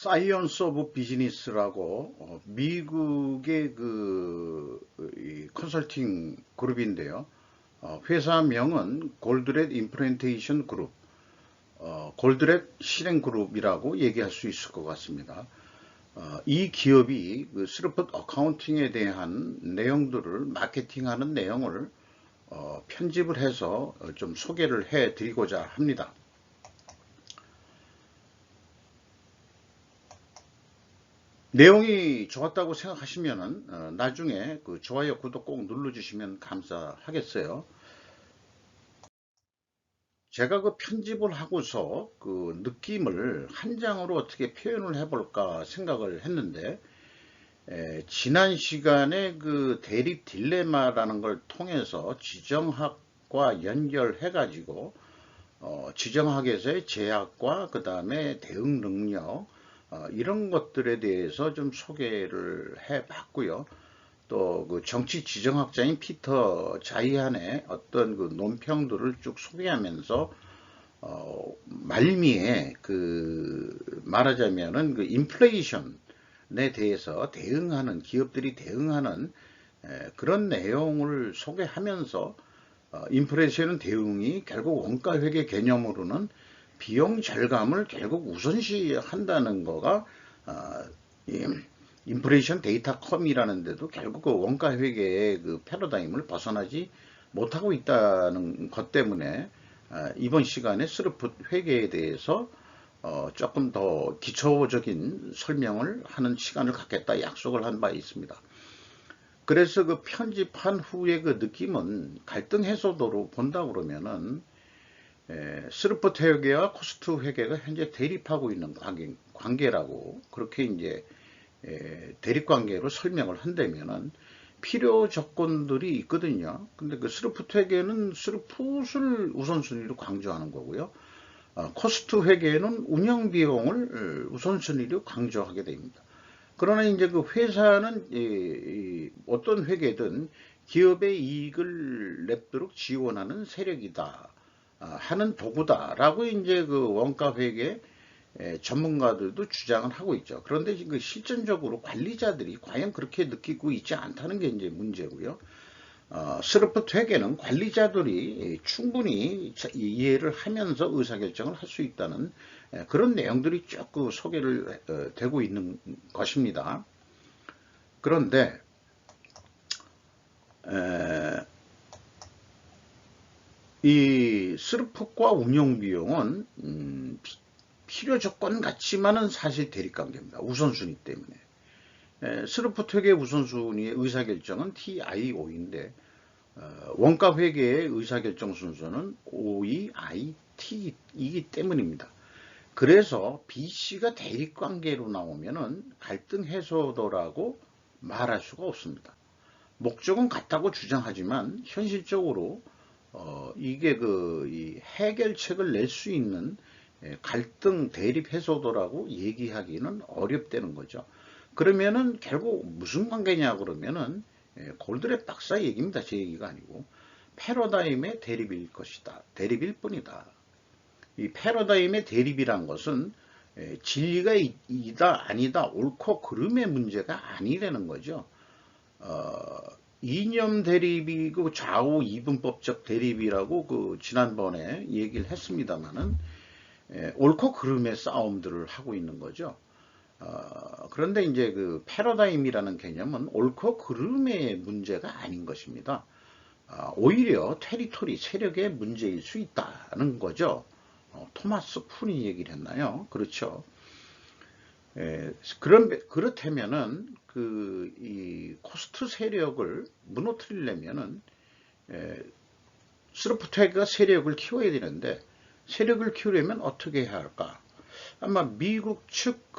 사이언스 오브 비즈니스라고 미국의 이 컨설팅 그룹인데요. 회사명은 골드렛 임플란테이션 그룹, 골드렛 실행 그룹이라고 얘기할 수 있을 것 같습니다. 이 기업이 그 스루풋 어카운팅에 대한 내용들을 마케팅하는 내용을 편집을 해서 좀 소개를 해 드리고자 합니다. 내용이 좋았다고 생각하시면은 나중에 그 좋아요, 구독 꼭 눌러주시면 감사하겠어요. 제가 그 편집을 하고서 그 느낌을 한 장으로 어떻게 표현을 해볼까 생각을 했는데, 지난 시간에 그 대립 딜레마라는 걸 통해서 지정학과 연결해 가지고 지정학에서의 제약과 그 다음에 대응 능력, 이런 것들에 대해서 좀 소개를 해 봤고요. 또 그 정치 지정학자인 피터 자이안의 어떤 그 논평들을 쭉 소개하면서 말미에 그 말하자면은 그 인플레이션에 대해서 대응하는 기업들이 대응하는 그런 내용을 소개하면서 인플레이션 대응이 결국 원가 회계 개념으로는 비용 절감을 결국 우선시한다는 거가 인플레이션 데이터컴이라는 데도 결국 그 원가 회계의 그 패러다임을 벗어나지 못하고 있다는 것 때문에 이번 시간에 스루풋 회계에 대해서 조금 더 기초적인 설명을 하는 시간을 갖겠다 약속을 한 바 있습니다. 그래서 그 편집한 후에 그 느낌은 갈등 해소도로 본다 그러면은 스루풋 회계와 코스트 회계가 현재 대립하고 있는 관계라고 그렇게 이제 대립관계로 설명을 한다면은 필요 조건들이 있거든요. 근데 그 스루풋 회계는 스루풋을 우선순위로 강조하는 거고요. 코스트 회계는 운영 비용을 우선순위로 강조하게 됩니다. 그러나 이제 그 회사는 어떤 회계든 기업의 이익을 냅도록 지원하는 세력이다 하는 도구다라고 이제 그 원가 회계 전문가들도 주장을 하고 있죠. 그런데 지금 실전적으로 관리자들이 과연 그렇게 느끼고 있지 않다는 게 이제 문제고요. 스루풋 회계는 관리자들이 충분히 이해를 하면서 의사결정을 할 수 있다는 그런 내용들이 쭉 소개를 되고 있는 것입니다. 그런데 이 스루풋과 운영 비용은 필요 조건 같지만은 사실 대립관계입니다. 우선순위 때문에. 스루풋 회계 우선순위의 의사결정은 TIO인데 원가 회계의 의사결정 순서는 OEIT이기 때문입니다. 그래서 BC가 대립관계로 나오면은 갈등 해소도라고 말할 수가 없습니다. 목적은 같다고 주장하지만 현실적으로 이게 이 해결책을 낼 수 있는 갈등 대립 해소도라고 얘기하기는 어렵다는 거죠. 그러면은 결국 무슨 관계냐 그러면은 골드렛 박사 얘기입니다. 제 얘기가 아니고 패러다임의 대립일 것이다. 대립일 뿐이다. 이 패러다임의 대립이란 것은 진리가 이다 아니다 옳고 그름의 문제가 아니라는 거죠. 이념 대립이고 좌우 이분법적 대립이라고 그 지난번에 얘기를 했습니다만은 옳고 그름의 싸움들을 하고 있는 거죠. 그런데 이제 그 패러다임이라는 개념은 옳고 그름의 문제가 아닌 것입니다. 오히려 테리토리 세력의 문제일 수 있다는 거죠. 토마스 쿤이 얘기를 했나요? 그렇죠. 그렇다면은 이 코스트 세력을 무너뜨리려면은 스루프트가 세력을 키워야 되는데 세력을 키우려면 어떻게 해야 할까? 아마 미국 측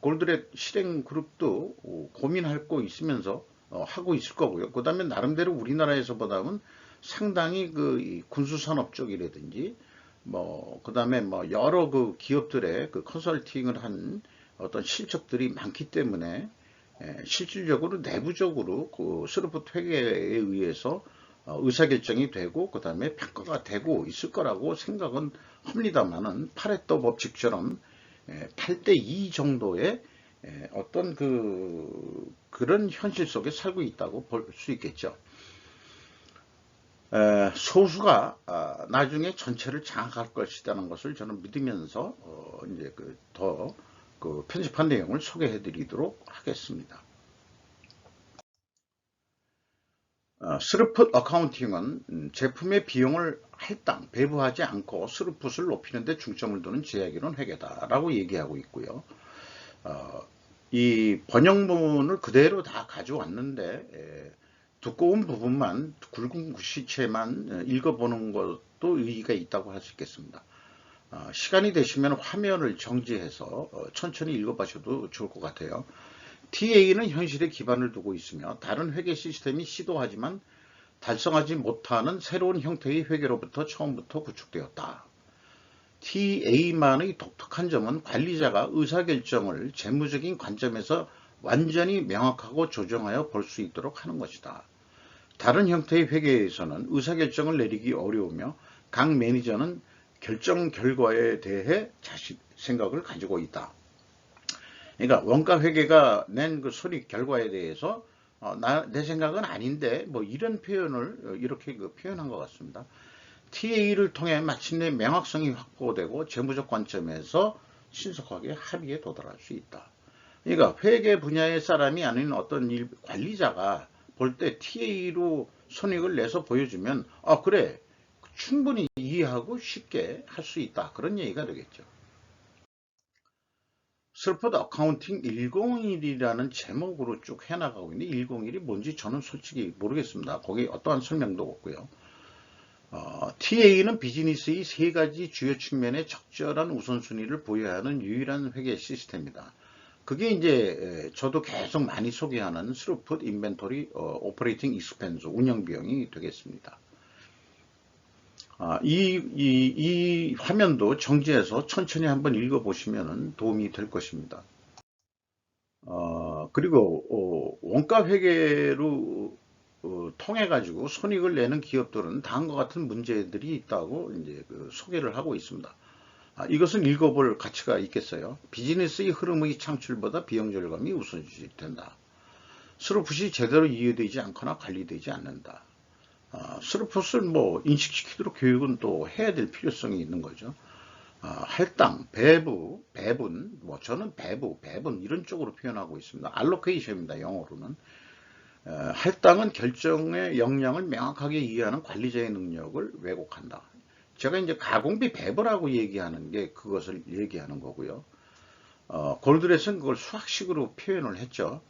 골드렛 실행 그룹도 고민할 거 있으면서 하고 있을 거고요. 그 다음에 나름대로 우리나라에서보다는 상당히 이 군수산업 쪽이라든지 그 다음에 여러 그 기업들의 그 컨설팅을 한 어떤 실적들이 많기 때문에 실질적으로 내부적으로 그 스루풋 회계에 의해서 의사결정이 되고 그 다음에 평가가 되고 있을 거라고 생각은 합니다만은 파레토 법칙처럼 8대2 정도의 어떤 그런 현실 속에 살고 있다고 볼 수 있겠죠. 소수가 나중에 전체를 장악할 것이라는 것을 저는 믿으면서 이제 더 편집한 내용을 소개해 드리도록 하겠습니다. 스루풋 어카운팅은 제품의 비용을 할당, 배부하지 않고 스루풋을 높이는 데 중점을 두는 제약이론 회계다라고 얘기하고 있고요. 이 번역문을 그대로 다 가져왔는데 두꺼운 부분만, 굵은 글씨체만 읽어보는 것도 의의가 있다고 할 수 있겠습니다. 시간이 되시면 화면을 정지해서 천천히 읽어보셔도 좋을 것 같아요. TA는 현실에 기반을 두고 있으며 다른 회계 시스템이 시도하지만 달성하지 못하는 새로운 형태의 회계로부터 처음부터 구축되었다. TA만의 독특한 점은 관리자가 의사결정을 재무적인 관점에서 완전히 명확하고 조정하여 볼 수 있도록 하는 것이다. 다른 형태의 회계에서는 의사결정을 내리기 어려우며 각 매니저는 결정 결과에 대해 자식 생각을 가지고 있다. 그러니까 원가 회계가 낸 그 손익 결과에 대해서 내 생각은 아닌데 뭐 이런 표현을 이렇게 표현한 것 같습니다. TA를 통해 마침내 명확성이 확보되고 재무적 관점에서 신속하게 합의에 도달할 수 있다. 그러니까 회계 분야의 사람이 아닌 어떤 관리자가 볼 때 TA로 손익을 내서 보여주면 그래 충분히 이해하고 쉽게 할 수 있다 그런 얘기가 되겠죠. 스루풋 어카운팅 101이라는 제목으로 쭉 해나가고 있는데 101이 뭔지 저는 솔직히 모르겠습니다. 거기 어떠한 설명도 없고요. TA는 비즈니스의 세 가지 주요 측면에 적절한 우선순위를 보여야 하는 유일한 회계 시스템이다. 그게 이제 저도 계속 많이 소개하는 스루풋 인벤토리 오퍼레이팅 익스펜스 운영비용이 되겠습니다. 이 화면도 정지해서 천천히 한번 읽어보시면 도움이 될 것입니다. 그리고 원가 회계로 통해 가지고 손익을 내는 기업들은 다음과 같은 문제들이 있다고 이제 소개를 하고 있습니다. 이것은 읽어볼 가치가 있겠어요. 비즈니스의 흐름의 창출보다 비용 절감이 우선시 된다. 스루풋이 제대로 이해되지 않거나 관리되지 않는다. 스루풋을 뭐 인식시키도록 교육은 또 해야 될 필요성이 있는 거죠. 할당, 배분, 뭐 저는 배분 이런 쪽으로 표현하고 있습니다. 알로케이션입니다. 영어로는. 할당은 결정의 역량을 명확하게 이해하는 관리자의 능력을 왜곡한다. 제가 이제 가공비 배분하고 얘기하는 게 그것을 얘기하는 거고요. 골드렛은 그걸 수학식으로 표현을 했죠.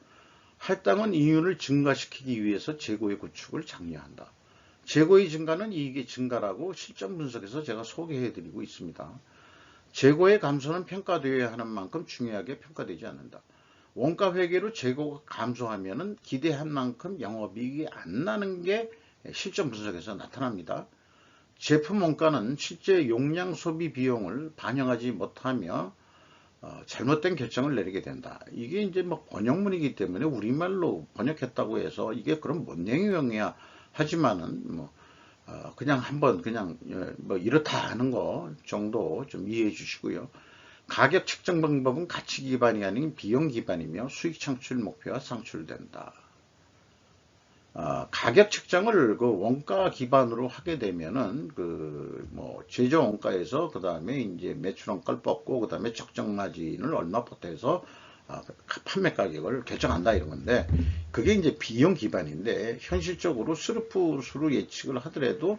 할당은 이윤을 증가시키기 위해서 재고의 구축을 장려한다. 재고의 증가는 이익의 증가라고 실전 분석에서 제가 소개해드리고 있습니다. 재고의 감소는 평가되어야 하는 만큼 중요하게 평가되지 않는다. 원가 회계로 재고가 감소하면 기대한 만큼 영업이익이 안 나는 게 실전 분석에서 나타납니다. 제품 원가는 실제 용량 소비 비용을 반영하지 못하며 잘못된 결정을 내리게 된다. 이게 이제 뭐 번역문이기 때문에 우리말로 번역했다고 해서 이게 그럼 뭔 내용이야 하지만은 뭐 그냥 한번 그냥 뭐 이렇다 하는 거 정도 좀 이해해 주시고요. 가격 측정 방법은 가치 기반이 아닌 비용 기반이며 수익 창출 목표가 상출된다. 가격 측정을 그 원가 기반으로 하게 되면은 뭐 제조 원가에서 그 다음에 이제 매출 원가를 뽑고 그 다음에 적정 마진을 얼마 보태서 판매 가격을 결정한다 이런 건데 그게 이제 비용 기반인데 현실적으로 스루풋으로 예측을 하더라도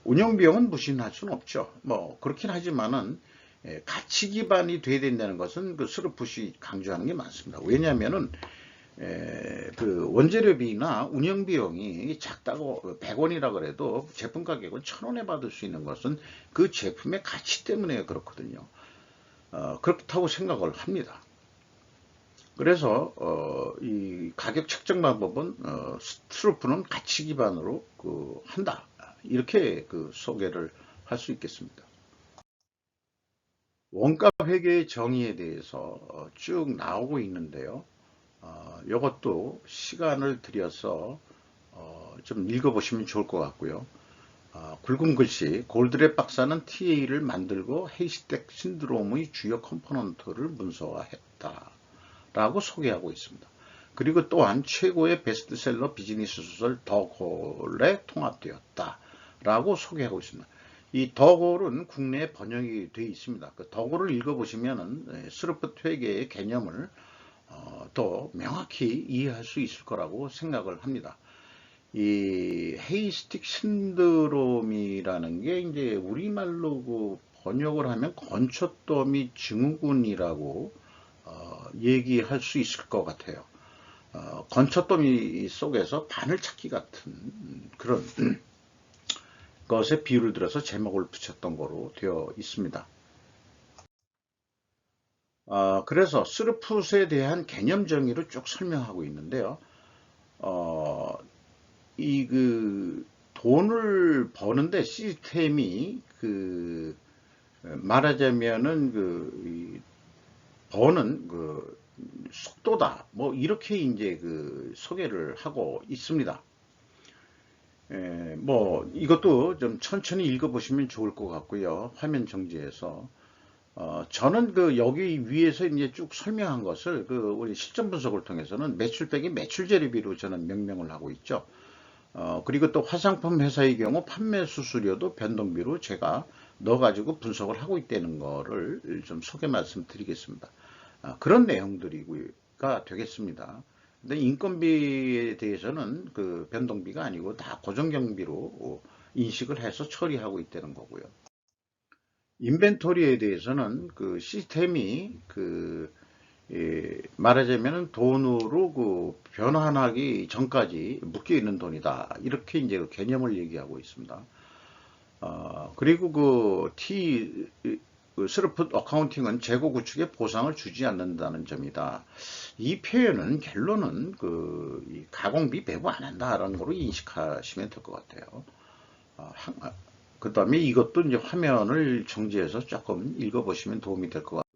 운영 비용은 무시할 수는 없죠. 뭐 그렇긴 하지만은 가치 기반이 돼야 된다는 것은 스루풋이 강조하는 게 많습니다. 왜냐하면은 원재료비나 운영비용이 작다고 100원이라 그래도 제품 가격을 1000원에 받을 수 있는 것은 그 제품의 가치 때문에 그렇거든요. 그렇다고 생각을 합니다. 그래서 이 가격 책정 방법은 스루풋은 가치 기반으로 한다. 이렇게 소개를 할 수 있겠습니다. 원가 회계의 정의에 대해서 쭉 나오고 있는데요. 이것도 시간을 들여서 좀 읽어보시면 좋을 것 같고요. 붉은 글씨 골드랩 박사는 TA를 만들고 헤이스텍 신드롬의 주요 컴포넌트를 문서화했다 라고 소개하고 있습니다. 그리고 또한 최고의 베스트셀러 비즈니스 소설 더 골에 통합되었다 라고 소개하고 있습니다. 이 더 골은 국내에 번역이 되어 있습니다. 그 더 골을 읽어보시면 스루풋 회계의 개념을 더 명확히 이해할 수 있을 거라고 생각을 합니다. 이 헤이스틱 신드롬이라는 게 이제 우리말로 그 번역을 하면 건초더미 증후군이라고 얘기할 수 있을 것 같아요. 건초더미 속에서 바늘 찾기 같은 그런 것에 비유를 들어서 제목을 붙였던 거로 되어 있습니다. 그래서 스루풋에 대한 개념 정의를 쭉 설명하고 있는데요. 돈을 버는데 시스템이 말하자면은 버는 속도다. 뭐 이렇게 이제 소개를 하고 있습니다. 뭐 이것도 좀 천천히 읽어보시면 좋을 것 같고요. 화면 정지해서 저는 여기 위에서 이제 쭉 설명한 것을 우리 실전 분석을 통해서는 매출 빼기 매출 재료비로 저는 명명을 하고 있죠. 그리고 또 화장품 회사의 경우 판매 수수료도 변동비로 제가 넣어가지고 분석을 하고 있다는 거를 좀 소개 말씀드리겠습니다. 그런 내용들이가 되겠습니다. 근데 인건비에 대해서는 변동비가 아니고 다 고정경비로 인식을 해서 처리하고 있다는 거고요. 인벤토리에 대해서는 시스템이 말하자면 돈으로 변환하기 전까지 묶여 있는 돈이다. 이렇게 이제 개념을 얘기하고 있습니다. 그리고 스루풋 어카운팅은 재고 구축에 보상을 주지 않는다는 점이다. 이 표현은 결론은 가공비 배부 안 한다라는 거로 인식하시면 될 것 같아요. 그 다음에 이것도 이제 화면을 정지해서 조금 읽어보시면 도움이 될 것 같고요.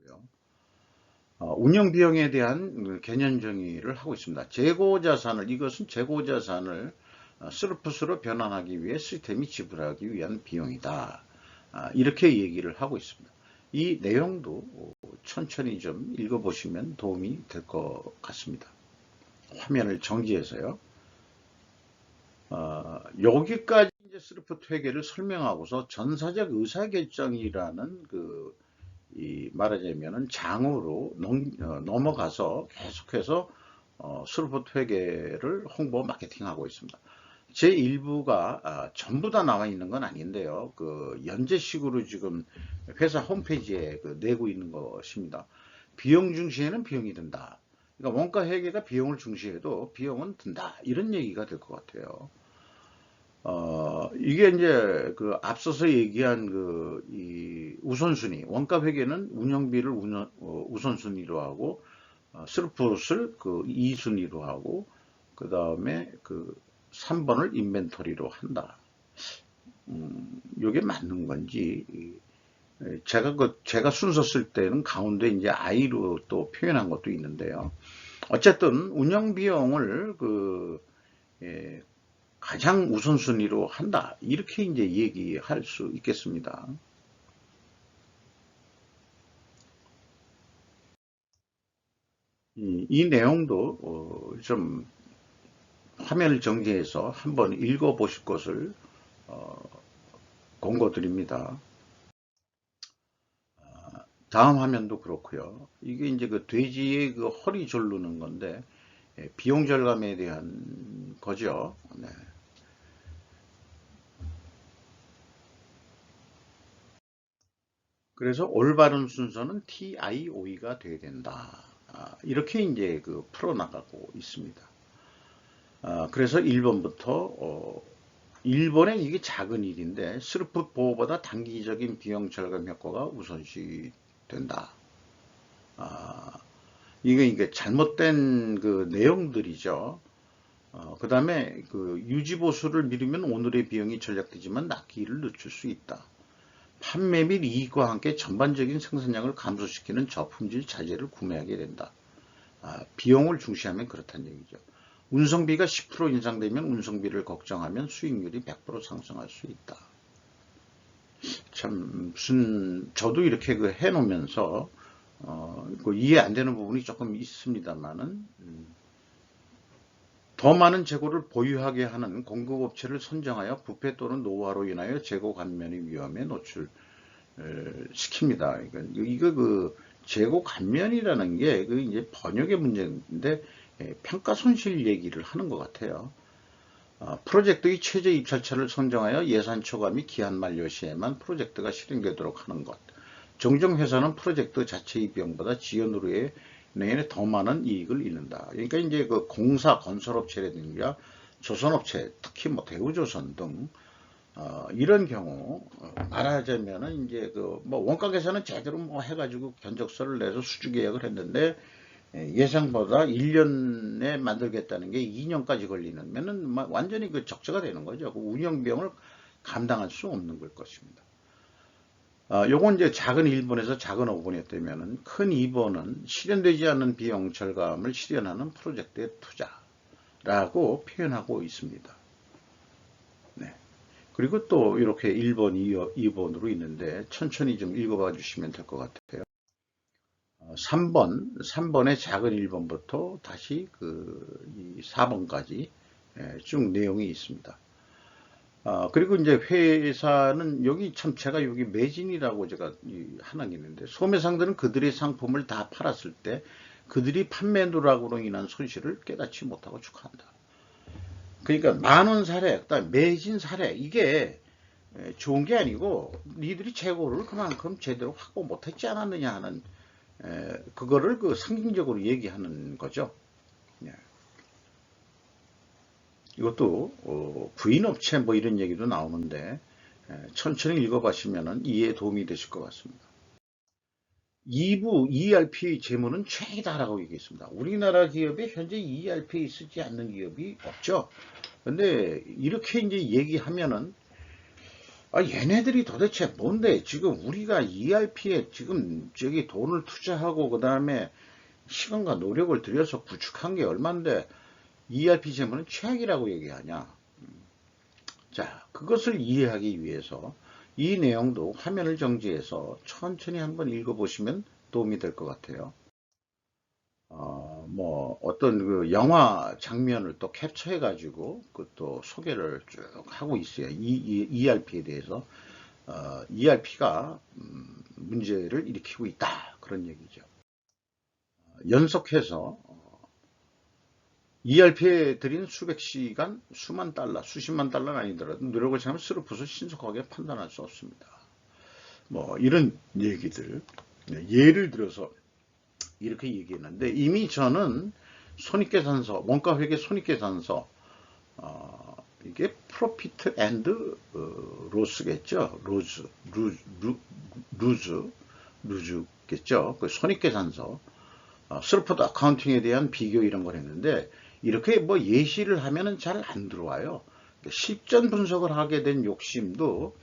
운영 비용에 대한 개념 정의를 하고 있습니다. 이것은 재고 자산을 스루풋으로 변환하기 위해 시스템이 지불하기 위한 비용이다. 이렇게 얘기를 하고 있습니다. 이 내용도 천천히 좀 읽어보시면 도움이 될 것 같습니다. 화면을 정지해서요. 여기까지 이제 스루풋 회계를 설명하고서 전사적 의사결정이라는 말하자면은 장으로 넘어가서 계속해서 스루풋 회계를 홍보 마케팅하고 있습니다. 제 일부가 전부 다 나와 있는 건 아닌데요. 연재식으로 지금 회사 홈페이지에 내고 있는 것입니다. 비용 중시에는 비용이 든다. 그러니까 원가 회계가 비용을 중시해도 비용은 든다. 이런 얘기가 될 것 같아요. 이게 이제 앞서서 얘기한 이 우선순위, 원가 회계는 운영비를 우선순위로 하고, 스루풋을 2순위로 하고, 그 다음에 3번을 인벤토리로 한다. 이게 맞는 건지, 제가 순서 쓸 때는 가운데 이제 I로 또 표현한 것도 있는데요. 어쨌든 운영 비용을 가장 우선순위로 한다. 이렇게 이제 얘기할 수 있겠습니다. 이 내용도 좀 화면을 정지해서 한번 읽어보실 것을 권고드립니다. 다음 화면도 그렇고요. 이게 이제 돼지의 허리 졸르는 건데 비용 절감에 대한 거죠. 네. 그래서 올바른 순서는 TIOE가 돼야 된다. 이렇게 이제 풀어나가고 있습니다. 그래서 1번부터 1번에 이게 작은 일인데 스루풋 보호보다 단기적인 비용 절감 효과가 우선시 된다. 이게 잘못된 내용들이죠. 그 다음에 유지보수를 미루면 오늘의 비용이 절약되지만 납기일을 늦출 수 있다. 판매 및 이익과 함께 전반적인 생산량을 감소시키는 저품질 자재를 구매하게 된다. 비용을 중시하면 그렇다는 얘기죠. 운송비가 10% 인상되면 운송비를 걱정하면 수익률이 100% 상승할 수 있다. 참 무슨 저도 이렇게 그 해놓으면서 그 이해 안 되는 부분이 조금 있습니다만은 더 많은 재고를 보유하게 하는 공급업체를 선정하여 부패 또는 노화로 인하여 재고 감면의 위험에 노출시킵니다. 이거 그 재고 감면이라는 게 그 이제 번역의 문제인데 평가 손실 얘기를 하는 것 같아요. 프로젝트의 최저 입찰처를 선정하여 예산 초과 및 기한 만료 시에만 프로젝트가 실행되도록 하는 것. 종종 회사는 프로젝트 자체의 비용보다 지연으로의 내에 더 많은 이익을 잃는다. 그러니까 이제 그 공사 건설업체라든가 조선업체, 특히 뭐 대우조선 등 이런 경우 말하자면은 이제 그 뭐 원가 계산은 제대로 뭐 해가지고 견적서를 내서 수주 계약을 했는데 예상보다 1년에 만들겠다는 게 2년까지 걸리면은 완전히 그 적자가 되는 거죠. 그 운영 비용을 감당할 수 없는 걸 것입니다. 요건 이제 작은 1번에서 작은 5번이었다면은 큰 2번은 실현되지 않는 비용 절감을 실현하는 프로젝트의 투자라고 표현하고 있습니다. 네. 그리고 또 이렇게 1번, 2번으로 있는데 천천히 좀 읽어봐 주시면 될 것 같아요. 3번의 작은 1번부터 다시 이 4번까지 쭉 내용이 있습니다. 그리고 이제 회사는 여기 참 제가 여기 매진이라고 제가 하나 있는데 소매상들은 그들의 상품을 다 팔았을 때 그들이 판매 누락으로 인한 손실을 깨닫지 못하고 축하한다. 그러니까 만원 사례, 그다음 매진 사례 이게 좋은 게 아니고 니들이 재고를 그만큼 제대로 확보 못했지 않았느냐 하는 그거를 그 상징적으로 얘기하는 거죠. 이것도 부인업체 뭐 이런 얘기도 나오는데 천천히 읽어보시면 이해에 도움이 되실 것 같습니다. 2부 ERP 재무는 최이다라고 얘기했습니다. 우리나라 기업에 현재 ERP 쓰지 않는 기업이 없죠. 근데 이렇게 이제 얘기하면은 얘네들이 도대체 뭔데 지금 우리가 ERP에 지금 저기 돈을 투자하고 그 다음에 시간과 노력을 들여서 구축한 게 얼만데 ERP 재무는 최악이라고 얘기하냐. 자, 그것을 이해하기 위해서 이 내용도 화면을 정지해서 천천히 한번 읽어보시면 도움이 될 것 같아요. 뭐 어떤 그 영화 장면을 또 캡처해 가지고 그또 소개를 쭉 하고 있어요. 이 ERP에 대해서 ERP가 문제를 일으키고 있다 그런 얘기죠. 연속해서 ERP에 들인 수백 시간, 수만 달러, 수십만 달러는 아니더라도 노력을 하면 스루풋을 신속하게 판단할 수 없습니다. 뭐 이런 얘기들 예를 들어서 이렇게 얘기했는데 이미 저는 손익계산서, 원가회계 손익계산서 이게 프로피트 앤드 로스겠죠. 루즈겠죠. 그 손익계산서, 스루풋 어카운팅에 대한 비교 이런 걸 했는데 이렇게 뭐 예시를 하면은 잘 안 들어와요. 실전 분석을 하게 된 욕심도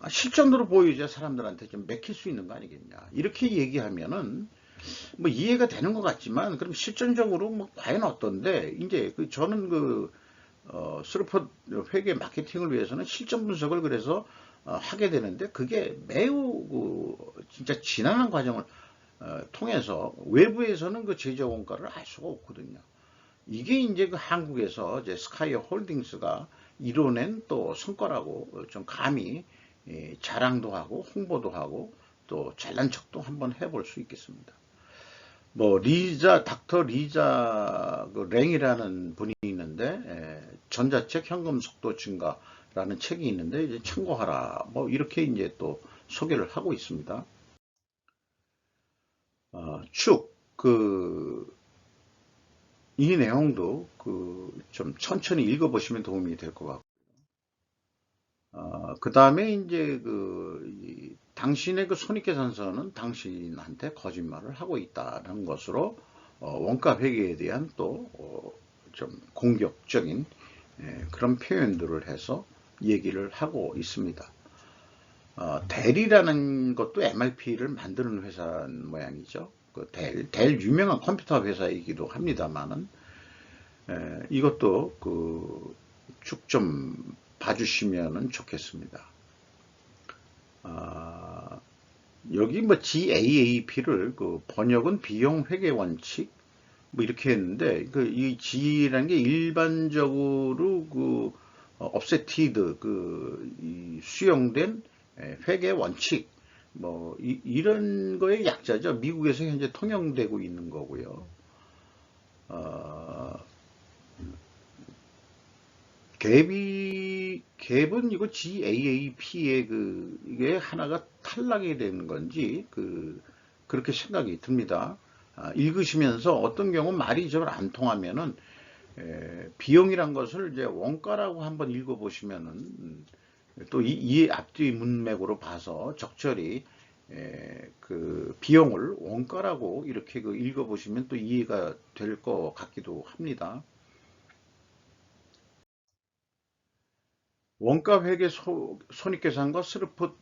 실전으로 보여줘야 사람들한테 좀 맥힐 수 있는 거 아니겠냐. 이렇게 얘기하면은 뭐 이해가 되는 것 같지만 그럼 실전적으로 뭐 과연 어떤데 이제 저는 스루풋 회계 마케팅을 위해서는 실전 분석을 그래서 하게 되는데 그게 매우 진짜 지난한 과정을 통해서 외부에서는 그 제조 원가를 알 수가 없거든요. 이게 이제 그 한국에서 이제 스카이어 홀딩스가 이뤄낸 또 성과라고 좀 감히 자랑도 하고 홍보도 하고 또 잘난 척도 한번 해볼 수 있겠습니다. 뭐 닥터 리자 랭이라는 분이 있는데 전자책 현금 속도 증가라는 책이 있는데 이제 참고하라 뭐 이렇게 이제 또 소개를 하고 있습니다. 이 내용도 좀 천천히 읽어보시면 도움이 될 것 같고, 그 다음에 이제 당신의 손익계산서는 당신한테 거짓말을 하고 있다는 것으로 원가 회계에 대한 또 좀 공격적인 그런 표현들을 해서 얘기를 하고 있습니다. 델이라는 것도 MRP를 만드는 회사 모양이죠. 델 유명한 컴퓨터 회사이기도 합니다만은 이것도 쭉 좀 봐주시면 좋겠습니다. 아, 여기 뭐 GAAP를 그 번역은 비용 회계 원칙 뭐 이렇게 했는데 그 이 G라는 게 일반적으로 그 업세티드 이 수용된 회계 원칙 뭐 이런 거의 약자죠. 미국에서 현재 통용되고 있는 거고요. 어, 갭은 이거 GAAP의 이게 하나가 탈락이 되는 건지 그렇게 생각이 듭니다. 읽으시면서 어떤 경우 말이 좀 안 통하면은 비용이란 것을 이제 원가라고 한번 읽어보시면은 또 이 앞뒤 문맥으로 봐서 적절히 그 비용을 원가라고 이렇게 읽어보시면 또 이해가 될 것 같기도 합니다. 원가 회계 손익계산과 스루풋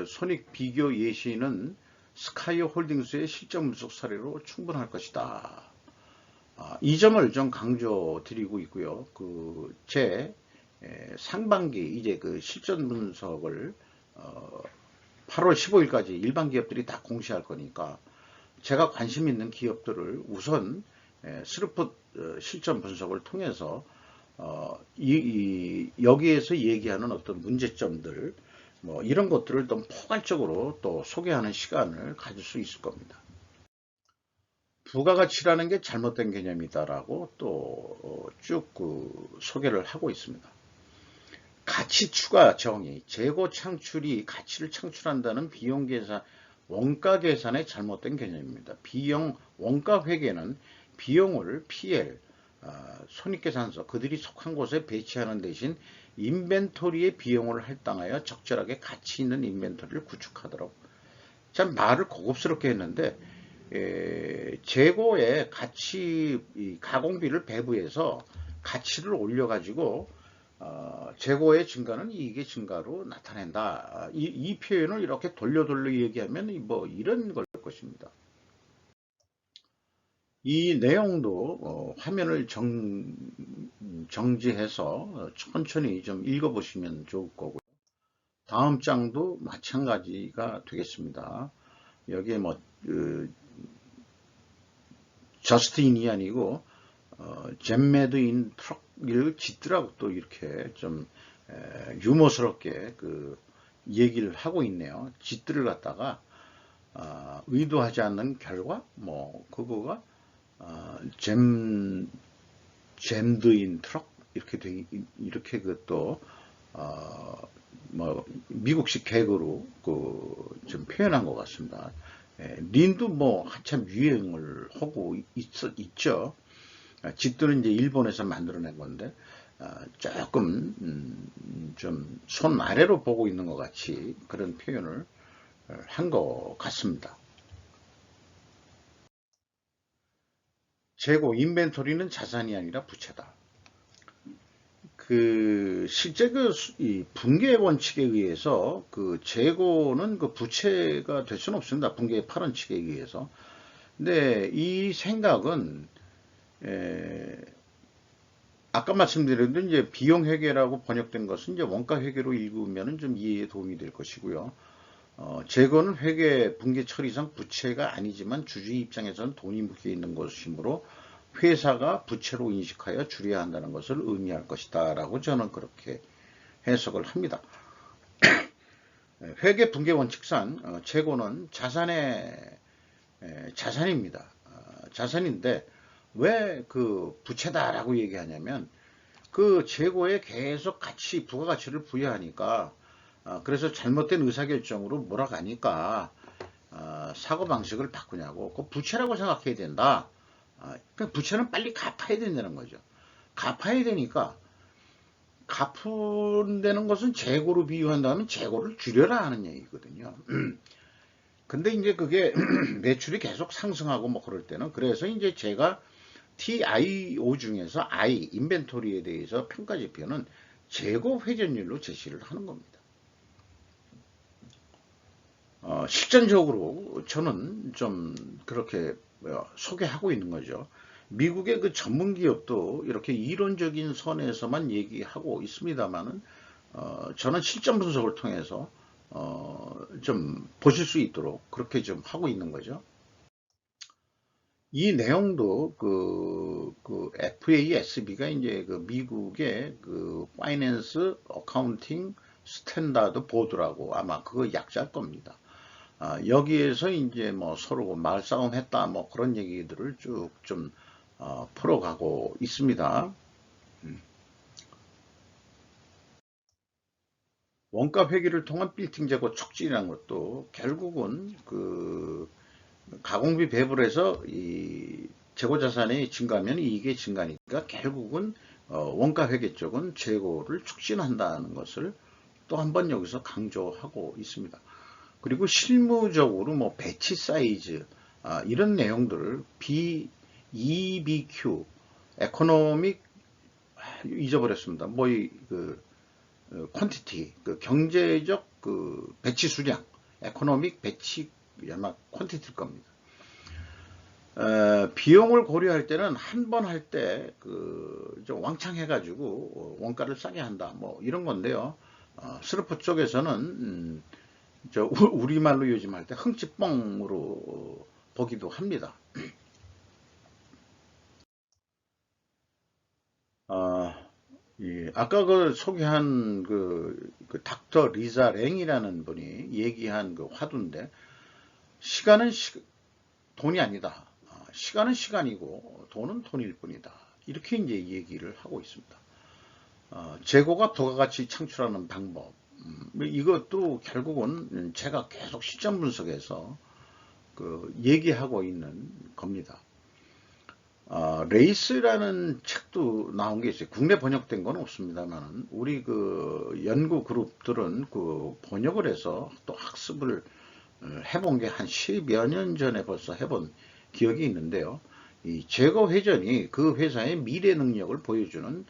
손익 비교 예시는 스카이어 홀딩스의 실전 분석 사례로 충분할 것이다. 이 점을 좀 강조드리고 있고요. 제 상반기 이제 그 실전 분석을 8월 15일까지 일반 기업들이 다 공시할 거니까 제가 관심 있는 기업들을 우선 스루풋 실전 분석을 통해서 여기에서 얘기하는 어떤 문제점들 뭐 이런 것들을 좀 포괄적으로 또 소개하는 시간을 가질 수 있을 겁니다. 부가가치라는 게 잘못된 개념이다라고 또 쭉 소개를 하고 있습니다. 가치 추가 정의, 재고 창출이 가치를 창출한다는 비용 계산, 원가 계산의 잘못된 개념입니다. 원가 회계는 비용을 PL, 손익계산서, 그들이 속한 곳에 배치하는 대신 인벤토리의 비용을 할당하여 적절하게 가치 있는 인벤토리를 구축하도록. 참 말을 고급스럽게 했는데 재고에 가치 가공비를 배부해서 가치를 올려가지고 재고의 증가는 이익의 증가로 나타낸다. 이 표현을 이렇게 돌려 얘기하면 뭐 이런 걸 것입니다. 이 내용도 화면을 정지해서 천천히 좀 읽어보시면 좋을 거고요. 다음 장도 마찬가지가 되겠습니다. 여기에 뭐 저스트인이 아니고 잼매드인 트럭을 짓더라고 또 이렇게 좀 유머스럽게 얘기를 하고 있네요. 짓들을 갖다가 의도하지 않는 결과 뭐 그거가 잼드인 트럭 이렇게 그또 뭐 미국식 개그로 좀 표현한 것 같습니다. 린도 뭐 한참 유행을 하고 있죠. 집들은 이제 일본에서 만들어낸 건데 조금 좀 손 아래로 보고 있는 것 같이 그런 표현을 한 것 같습니다. 재고 인벤토리는 자산이 아니라 부채다. 실제 이 붕괴 원칙에 의해서 재고는 부채가 될 수는 없습니다. 붕괴 8원칙에 의해서. 근데 이 생각은 아까 말씀드린 대로 이제 비용 회계라고 번역된 것은 이제 원가 회계로 읽으면 좀 이해에 도움이 될 것이고요. 재고는 회계 붕괴 처리상 부채가 아니지만 주주의 입장에서는 돈이 묶여 있는 것이므로 회사가 부채로 인식하여 줄여야 한다는 것을 의미할 것이다 라고 저는 그렇게 해석을 합니다. 회계 붕괴 원칙상 재고는 자산입니다. 자산인데 왜 부채다라고 얘기하냐면 재고에 계속 부가가치를 부여하니까 그래서 잘못된 의사결정으로 몰아가니까 사고방식을 바꾸냐고 부채라고 생각해야 된다. 부채는 빨리 갚아야 된다는 거죠. 갚아야 되니까 갚는다는 것은 재고로 비유한다면 재고를 줄여라 하는 얘기거든요. 근데 이제 그게 매출이 계속 상승하고 뭐 그럴 때는 그래서 이제 제가 TIO 중에서 인벤토리에 대해서 평가 지표는 재고 회전율로 제시를 하는 겁니다. 실전적으로 저는 좀 그렇게 소개하고 있는 거죠. 미국의 전문 기업도 이렇게 이론적인 선에서만 얘기하고 있습니다만은 저는 실전 분석을 통해서 좀 보실 수 있도록 그렇게 좀 하고 있는 거죠. 이 내용도 그 FASB가 이제 그 미국의 그 파이낸스 어카운팅 스탠다드 보드라고 아마 그거 약자일 겁니다. 여기에서 이제 뭐 서로 말싸움 했다 뭐 그런 얘기들을 쭉 좀 풀어가고 있습니다. 원가 회귀를 통한 빌딩 재고 촉진이라는 것도 결국은 그 가공비 배분에서 이 재고 자산이 증가하면 이익이 증가하니까 결국은 원가 회계 쪽은 재고를 촉진한다는 것을 또 한 번 여기서 강조하고 있습니다. 그리고 실무적으로 뭐 배치 사이즈 이런 내용들을 EBQ 에코노믹 잊어버렸습니다. 뭐그 퀀티티 그 경제적 그 배치 수량 에코노믹 배치 아마 퀀티티일 겁니다. 비용을 고려할 때는 한 번 할 때 좀 왕창 해가지고 원가를 싸게 한다 뭐 이런 건데요. 스르프 쪽에서는 우리말로 요즘 할 때 흥칫뻥으로 보기도 합니다. 아까 그 소개한 그 닥터 리자 랭이라는 분이 얘기한 그 화두인데 시간은 돈이 아니다. 시간은 시간이고 돈은 돈일 뿐이다. 이렇게 이제 얘기를 하고 있습니다. 재고가 부가가치 창출하는 방법. 이것도 결국은 제가 계속 시점 분석해서 그 얘기하고 있는 겁니다. 레이스라는 책도 나온 게 있어요. 국내 번역된 건 없습니다만 우리 그 연구 그룹들은 그 번역을 해서 또 학습을 해본 게 한 10여 년 전에 벌써 해본 기억이 있는데요. 이 재고 회전이 그 회사의 미래 능력을 보여주는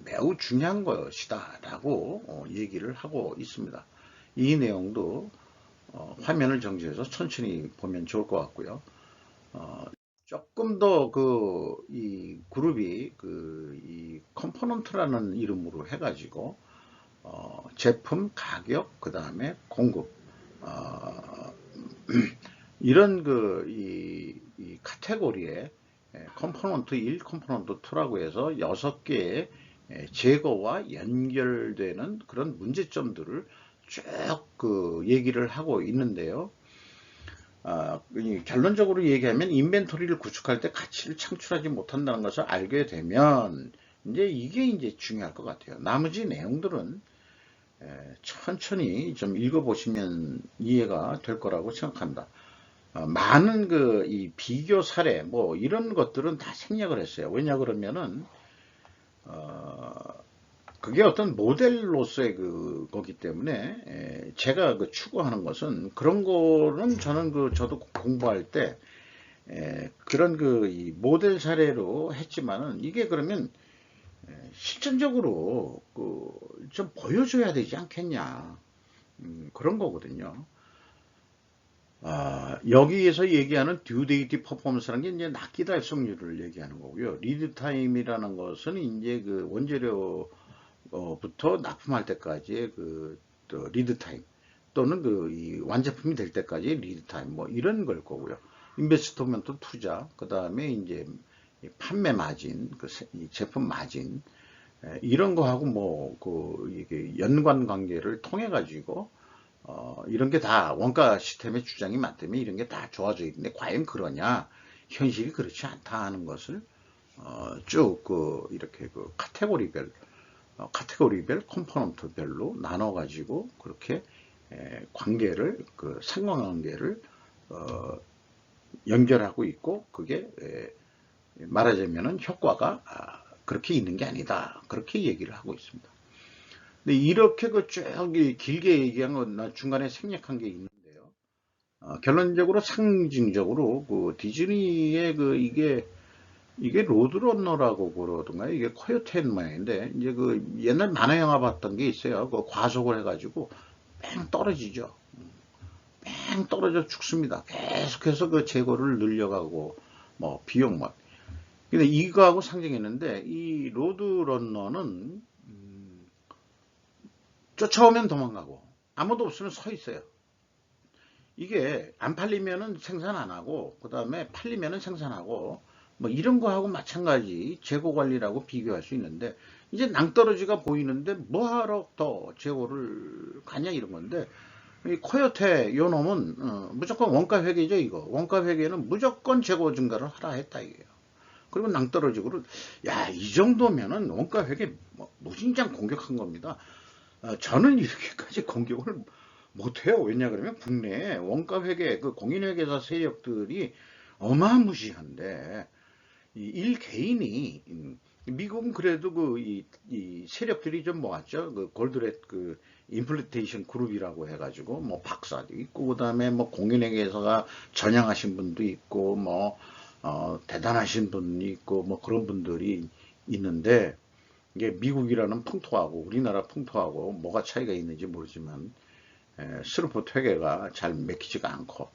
매우 중요한 것이다 라고 얘기를 하고 있습니다. 이 내용도 화면을 정지해서 천천히 보면 좋을 것 같고요. 조금 더 이 그룹이 이 컴포넌트라는 이름으로 해가지고 제품 가격 그 다음에 공급 이런 이 카테고리에 컴포넌트 1, 컴포넌트 2라고 해서 6개의 제거와 연결되는 그런 문제점들을 쭉 얘기를 하고 있는데요. 결론적으로 얘기하면 인벤토리를 구축할 때 가치를 창출하지 못한다는 것을 알게 되면 이게 이제 중요할 것 같아요. 나머지 내용들은 천천히 좀 읽어보시면 이해가 될 거라고 생각합니다. 많은 이 비교 사례 뭐 이런 것들은 다 생략을 했어요. 왜냐 그러면은 그게 어떤 모델로서의 거기 때문에 제가 추구하는 것은 그런 거는 저는 저도 공부할 때 그런 이 모델 사례로 했지만은 이게 그러면 실전적으로 좀 보여줘야 되지 않겠냐 그런 거거든요. 여기에서 얘기하는 듀데이트 퍼포먼스라는 게 이제 납기 달성률을 얘기하는 거고요. 리드 타임이라는 것은 이제 그 원재료부터 납품할 때까지의 또 리드 타임 또는 이 완제품이 될 때까지의 리드 타임 뭐 이런 걸 거고요. 인베스트먼트 투자 그 다음에 이제 판매 마진 이 제품 마진 이런 거하고 뭐 이게 연관 관계를 통해 가지고 이런 게 다 원가 시스템의 주장이 맞다면 이런 게 다 좋아져 있는데 과연 그러냐? 현실이 그렇지 않다 하는 것을 쭉 이렇게 카테고리별 컴포넌트별로 나눠 가지고 그렇게 관계를 상관관계를 연결하고 있고 그게 말하자면은 효과가 그렇게 있는 게 아니다. 그렇게 얘기를 하고 있습니다. 근데 이렇게 쭉 길게 얘기한 건 나 중간에 생략한 게 있는데요. 결론적으로 상징적으로 디즈니의 이게 로드러너라고 그러던가요? 이게 코요테 모양인데 이제 옛날 만화 영화 봤던 게 있어요. 과속을 해가지고 뺑 떨어지죠. 뺑 떨어져 죽습니다. 계속해서 재고를 늘려가고 뭐 비용 막. 근데 이거하고 상징했는데 이 로드러너는 쫓아오면 도망가고 아무도 없으면 서 있어요. 이게 안 팔리면은 생산 안 하고, 그 다음에 팔리면은 생산하고, 뭐 이런 거하고 마찬가지 재고 관리라고 비교할 수 있는데, 이제 낭떠러지가 보이는데 뭐하러 더 재고를 가냐 이런 건데, 이 코요테 요 놈은 무조건 원가 회계죠. 이거 원가 회계는 무조건 재고 증가를 하라 했다 이게요. 그리고 낭떠러지고를 야이 정도면은 원가 회계 뭐 무진장 공격한 겁니다. 저는 이렇게까지 공격을 못해요. 왜냐 그러면 국내에 원가 회계 그 공인회계사 세력들이 어마무시한데 이 일개인이 미국은 그래도 이 세력들이 좀 모았죠. 그 골드렛 그 인플리테이션 그룹이라고 해가지고 뭐 박사도 있고 그다음에 뭐 공인회계사가 전향하신 분도 있고 뭐 대단하신 분이 있고 뭐 그런 분들이 있는데 이게 미국이라는 풍토하고 우리나라 풍토하고 뭐가 차이가 있는지 모르지만 스루프 회계가 잘 맥히지가 않고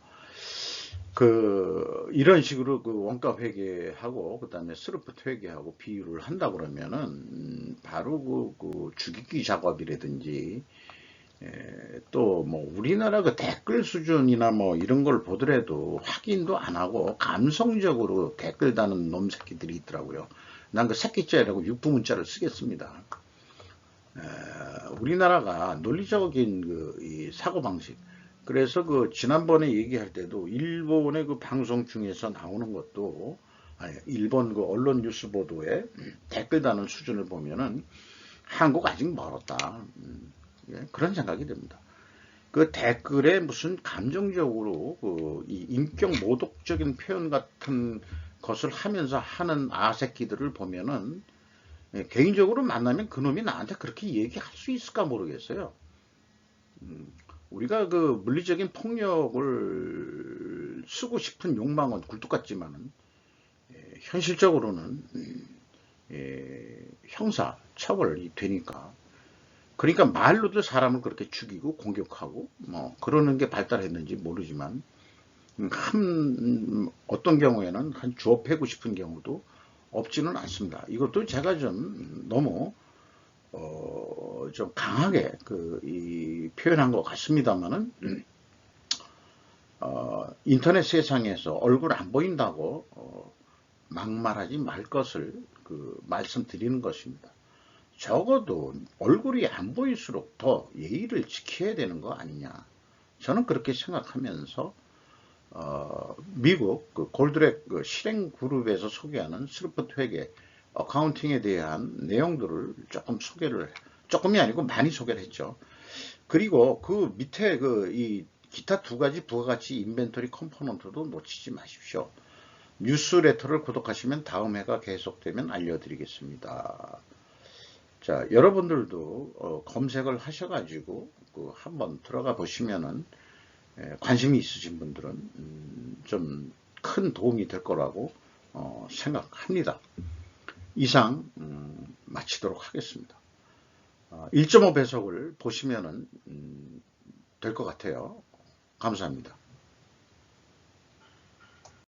이런 식으로 그 원가 회계하고 그다음에 스루프 회계하고 비율을 한다 그러면은 바로 그 주기기 작업이라든지 또 뭐 우리나라 그 댓글 수준이나 뭐 이런 걸 보더라도 확인도 안 하고 감성적으로 댓글 다는 놈 새끼들이 있더라고요. 난 그 새끼자라고 육부문자를 쓰겠습니다. 우리나라가 논리적인 이 사고방식. 그래서 그 지난번에 얘기할 때도 일본의 그 방송 중에서 나오는 것도 아니, 일본 그 언론 뉴스 보도에 댓글 다는 수준을 보면은 한국 아직 멀었다. 예, 그런 생각이 듭니다. 그 댓글에 무슨 감정적으로 이 인격 모독적인 표현 같은 것을 하면서 하는 아새끼들을 보면은 개인적으로 만나면 그놈이 나한테 그렇게 얘기할 수 있을까 모르겠어요. 우리가 그 물리적인 폭력을 쓰고 싶은 욕망은 굴뚝 같지만은 현실적으로는 형사 처벌이 되니까 그러니까 말로도 사람을 그렇게 죽이고 공격하고 뭐 그러는 게 발달했는지 모르지만 어떤 경우에는 한 주워 패고 싶은 경우도 없지는 않습니다. 이것도 제가 좀 너무 좀 강하게 이 표현한 것 같습니다만은 인터넷 세상에서 얼굴 안 보인다고 막말하지 말 것을 말씀드리는 것입니다. 적어도 얼굴이 안 보일수록 더 예의를 지켜야 되는 거 아니냐. 저는 그렇게 생각하면서 미국 골드렛 실행 그룹에서 소개하는 스루프 회계 어카운팅에 대한 내용들을 조금이 아니고 많이 소개를 했죠. 그리고 그 밑에 이 기타 두 가지 부가가치 인벤토리 컴포넌트도 놓치지 마십시오. 뉴스레터를 구독하시면 다음 회가 계속되면 알려드리겠습니다. 자, 여러분들도 검색을 하셔가지고 한번 들어가 보시면은 관심이 있으신 분들은 좀 큰 도움이 될 거라고 생각합니다. 이상 마치도록 하겠습니다. 1.5배속을 보시면은 될 것 같아요. 감사합니다.